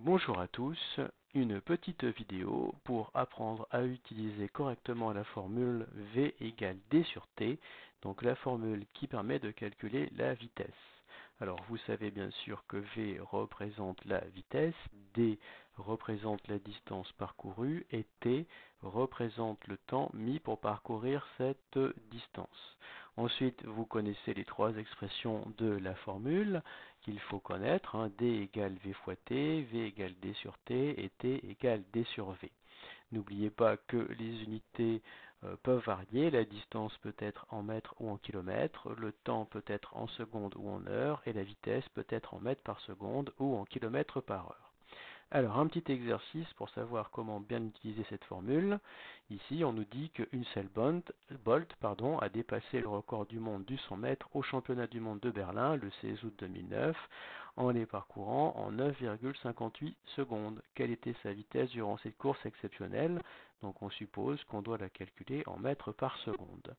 Bonjour à tous, une petite vidéo pour apprendre à utiliser correctement la formule V égale D sur T, donc la formule qui permet de calculer la vitesse. Alors vous savez bien sûr que V représente la vitesse, D représente la distance parcourue et T représente le temps mis pour parcourir cette distance. Ensuite, vous connaissez les trois expressions de la formule qu'il faut connaître, hein. D égale V fois T, V égale D sur T et T égale D sur V. N'oubliez pas que les unités peuvent varier, la distance peut être en mètres ou en kilomètres, le temps peut être en secondes ou en heures et la vitesse peut être en mètres par seconde ou en kilomètres par heure. Alors, un petit exercice pour savoir comment bien utiliser cette formule. Ici, on nous dit qu'une seule Bolt a dépassé le record du monde du 100 mètres au championnat du monde de Berlin le 16 août 2009 en les parcourant en 9,58 secondes. Quelle était sa vitesse durant cette course exceptionnelle? Donc, on suppose qu'on doit la calculer en mètres par seconde.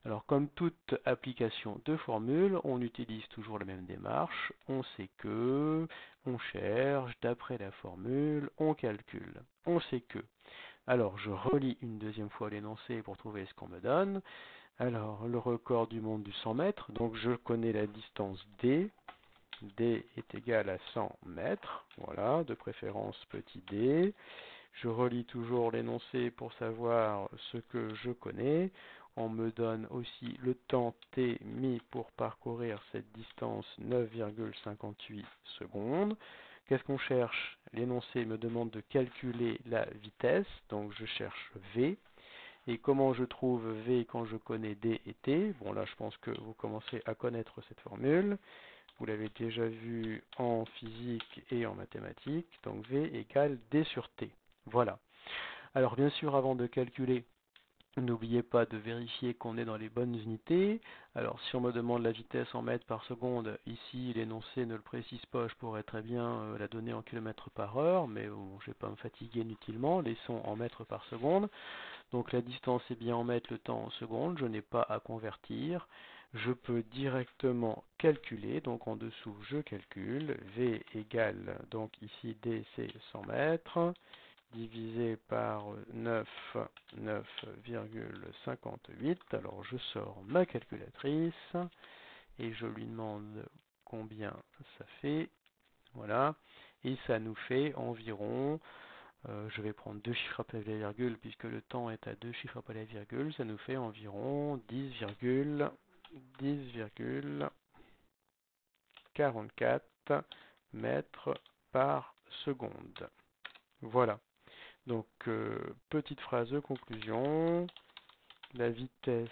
Alors, comme toute application de formule, on utilise toujours la même démarche. On sait que, on cherche, d'après la formule, on calcule. On sait que. Alors, je relis une deuxième fois l'énoncé pour trouver ce qu'on me donne. Alors, le record du monde du 100 mètres, donc je connais la distance D. D est égal à 100 mètres, voilà, de préférence petit d. Je relis toujours l'énoncé pour savoir ce que je connais. On me donne aussi le temps t mis pour parcourir cette distance 9,58 secondes. Qu'est-ce qu'on cherche? L'énoncé me demande de calculer la vitesse, donc je cherche V. Et comment je trouve V quand je connais D et T? Bon là je pense que vous commencez à connaître cette formule. Vous l'avez déjà vu en physique et en mathématiques, donc V égale D sur T. Voilà. Alors bien sûr, avant de calculer, n'oubliez pas de vérifier qu'on est dans les bonnes unités. Alors si on me demande la vitesse en mètres par seconde, ici l'énoncé ne le précise pas, je pourrais très bien la donner en kilomètres par heure, mais bon, je ne vais pas me fatiguer inutilement, laissons en mètres par seconde. Donc la distance est bien en mètres, le temps en secondes, je n'ai pas à convertir. Je peux directement calculer, donc en dessous je calcule, V égale, donc ici D c'est 100 mètres, divisé par 9, 9,58. Alors je sors ma calculatrice et je lui demande combien ça fait. Voilà. Et ça nous fait environ, je vais prendre deux chiffres après la virgule puisque le temps est à deux chiffres après la virgule, ça nous fait environ 10,44 mètres par seconde. Voilà. Donc, petite phrase de conclusion. La vitesse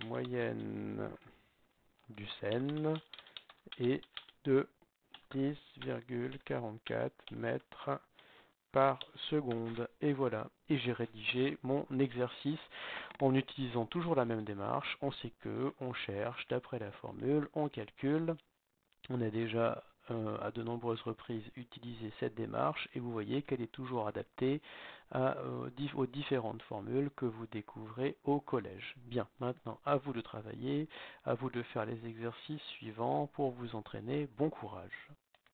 moyenne du Seine est de 10,44 mètres par seconde. Et voilà. Et j'ai rédigé mon exercice en utilisant toujours la même démarche. On sait que, on cherche, d'après la formule, on calcule. On a déjà à de nombreuses reprises utilisé cette démarche et vous voyez qu'elle est toujours adaptée aux différentes formules que vous découvrez au collège. Bien, maintenant à vous de travailler, à vous de faire les exercices suivants pour vous entraîner. Bon courage.